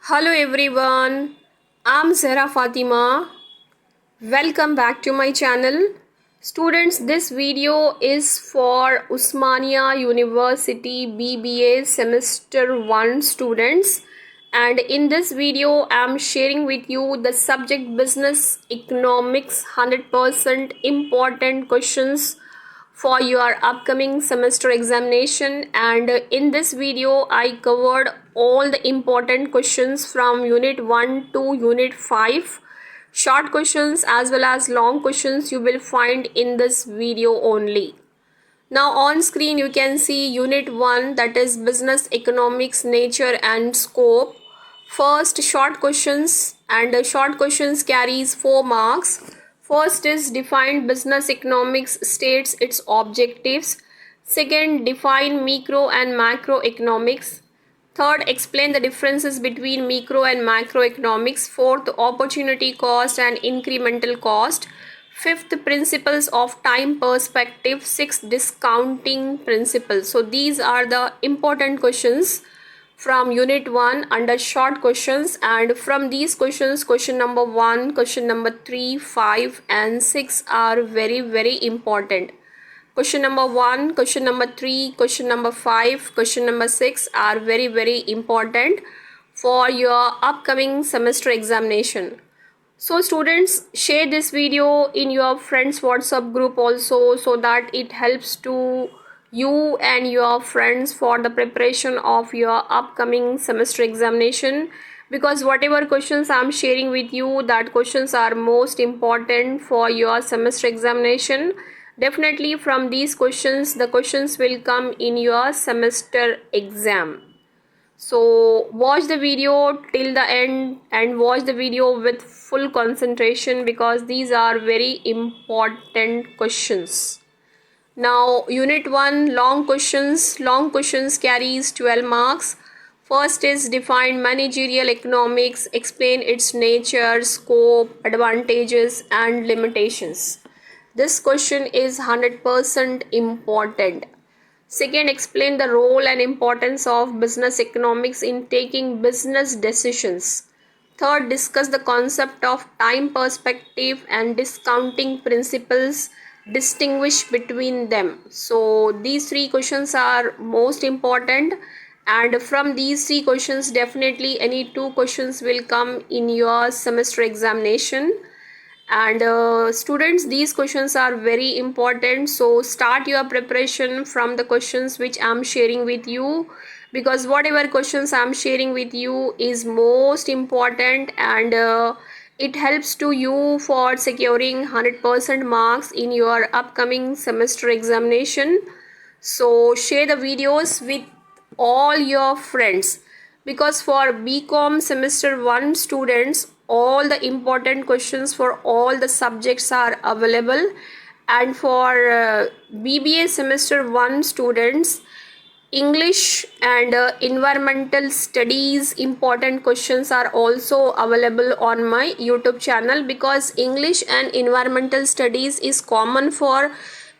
Hello everyone, I'm Zahra Fatima. Welcome back to my channel. Students, this video is for Usmania University BBA Semester 1 students, and in this video I'm sharing with you the subject Business Economics 100% important questions for your upcoming semester examination. And in this video I covered all the important questions from unit 1 to unit 5. Short questions as well as long questions you will find in this video only. Now on screen you can see unit 1, that is business economics nature and scope. First, short questions, and short questions carries 4 marks. First is define business economics states its objectives. Second, define micro and macroeconomics. Third, explain the differences between micro and macroeconomics. Fourth, opportunity cost and incremental cost. Fifth, principles of time perspective. Sixth, discounting principles. So these are the important questions from unit 1 under short questions, and from these questions, question number 1, question number 3, 5 and 6 are very important. Question number 1, question number 3, question number 5, question number 6 are very important for your upcoming semester examination. So students, share this video in your friends WhatsApp group also, so that it helps to you and your friends for the preparation of your upcoming semester examination, because whatever questions I'm sharing with you, that questions are most important for your semester examination. Definitely from these questions, the questions will come in your semester exam. So watch the video till the end and watch the video with full concentration, because these are very important questions. Now unit 1, long questions. Long questions carries 12 marks. First is define managerial economics, explain its nature, scope, advantages and limitations. This question is 100% important. Second, explain the role and importance of business economics in taking business decisions. Third, discuss the concept of time perspective and discounting principles. Distinguish between them. So these three questions are most important, and from these three questions definitely any two questions will come in your semester examination. And students, these questions are very important, so start your preparation from the questions which I'm sharing with you, because whatever questions I'm sharing with you is most important, and it helps to you for securing 100% marks in your upcoming semester examination. So share the videos with all your friends, because for BCom semester 1 students all the important questions for all the subjects are available, and for BBA semester 1 students, English and environmental studies important questions are also available on my YouTube channel, because English and environmental studies is common for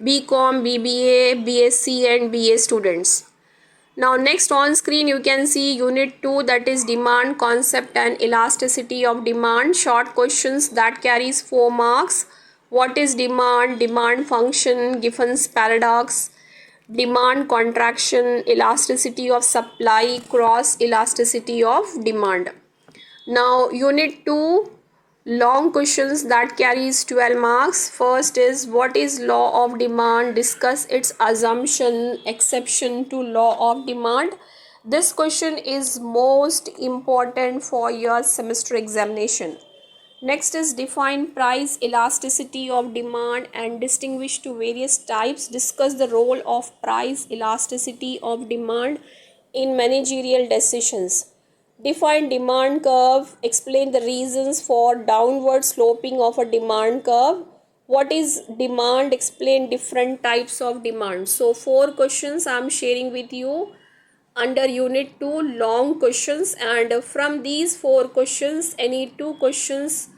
BCom, BBA, BSc and BA students. Now next on screen you can see unit 2, that is demand concept and elasticity of demand. Short questions that carries 4 marks. What is demand? Demand function, Giffin's paradox, demand contraction, elasticity of supply, cross elasticity of demand. Now unit 2, long questions that carries 12 marks. First is what is law of demand? Discuss its assumption, exception to law of demand. This question is most important for your semester examination. Next is define price elasticity of demand and distinguish to various types. Discuss the role of price elasticity of demand in managerial decisions. Define demand curve, explain the reasons for downward sloping of a demand curve. What is demand? Explain different types of demand. So 4 questions I am sharing with you under unit 2, long questions, and from these 4 questions any 2 questions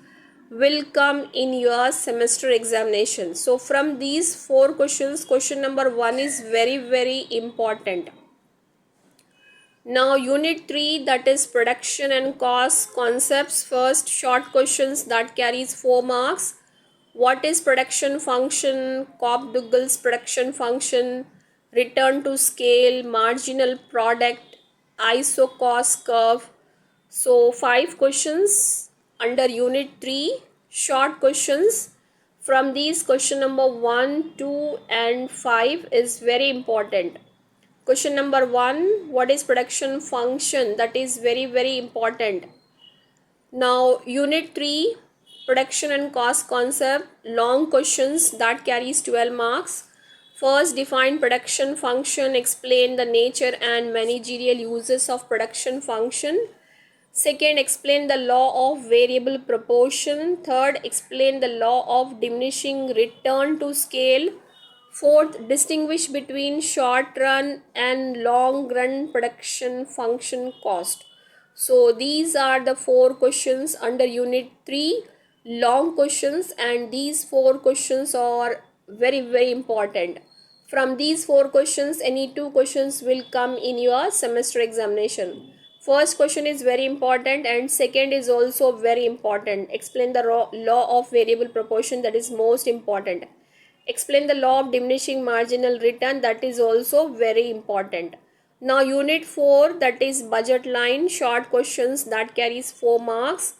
will come in your semester examination. So from these 4 questions, question number 1 is very important. Now unit 3, that is production and cost concepts. First short questions that carries 4 marks. What is production function, Cobb-Douglas production function, return to scale, marginal product, ISO cost curve. So 5 questions under unit 3, short questions. From these, question number 1, 2 and 5 is very important. Question number 1, what is production function? That is very important. Now unit 3, production and cost concept, long questions that carries 12 marks. First, define production function, explain the nature and managerial uses of production function. Second, explain the law of variable proportion. Third, explain the law of diminishing return to scale. Fourth, distinguish between short run and long run production function cost. So these are the 4 questions under unit 3, long questions, and these 4 questions are very important. From these 4 questions, any 2 questions will come in your semester examination. First question is very important and second is also very important. Explain the law of variable proportion, that is most important. Explain the law of diminishing marginal return, that is also very important. Now unit 4, that is budget line, short questions that carries 4 marks.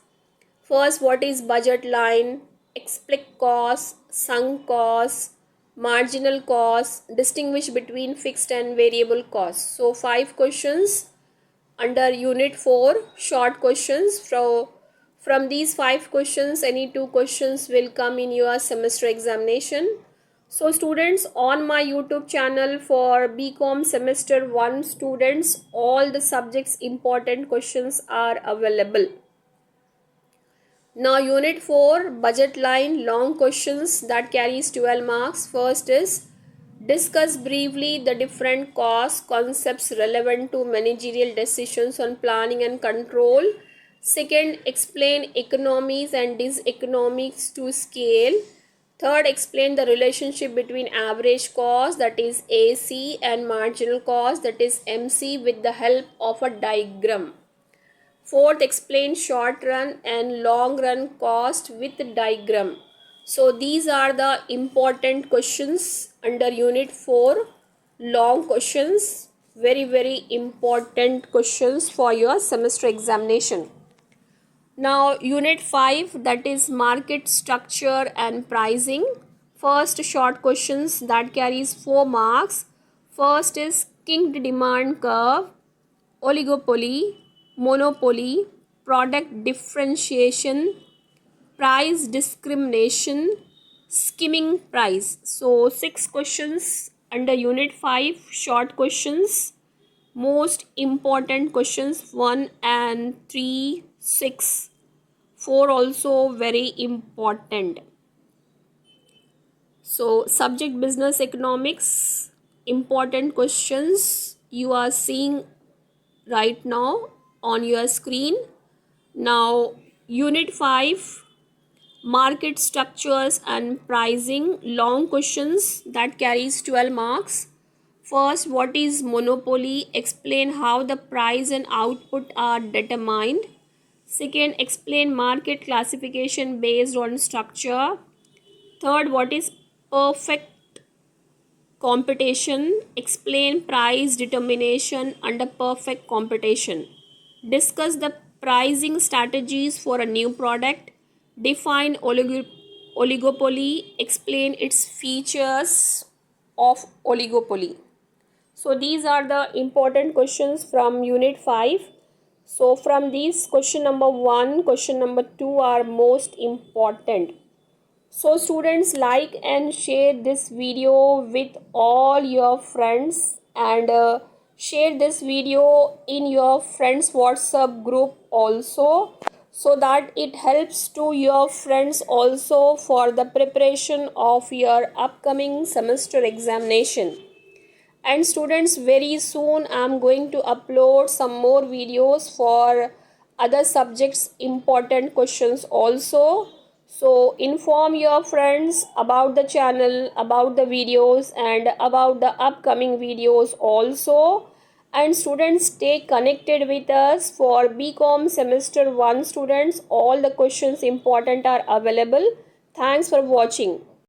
First, what is budget line, explicit cost, sunk cost, marginal cost, distinguish between fixed and variable costs. So 5 questions under unit 4, short questions. From these 5 questions, any 2 questions will come in your semester examination. So students, on my YouTube channel for BCom semester 1 students, all the subjects important questions are available. Now unit 4, budget line, long questions that carries 12 marks. First is discuss briefly the different cost concepts relevant to managerial decisions on planning and control. Second, explain economies and diseconomies to scale. Third, explain the relationship between average cost, that is AC, and marginal cost, that is MC, with the help of a diagram. Fourth, explain short run and long run cost with diagram. So these are the important questions under unit 4, long questions, very important questions for your semester examination. Now unit 5, that is market structure and pricing. First, short questions that carries 4 marks. First is kinked demand curve, oligopoly, monopoly, product differentiation, price discrimination, skimming price. So 6 questions under unit 5, short questions, most important questions 1 and 3, 6, 4 also very important. So subject business economics, important questions you are seeing right now on your screen. Now unit 5, market structures and pricing, long questions that carries 12 marks. First, what is monopoly? Explain how the price and output are determined. Second, explain market classification based on structure. Third, what is perfect competition? Explain price determination under perfect competition. Discuss the pricing strategies for a new product. Define oligopoly. Explain its features of oligopoly. So these are the important questions from unit 5. So from these, question number 1, question number 2 are most important. So students, like and share this video with all your friends, and share this video in your friends WhatsApp group also, so that it helps to your friends also for the preparation of your upcoming semester examination. And students, very soon I am going to upload some more videos for other subjects important questions also. So inform your friends about the channel, about the videos, and about the upcoming videos also. And students, stay connected with us for BCom semester 1 students. All the questions important are available. Thanks for watching.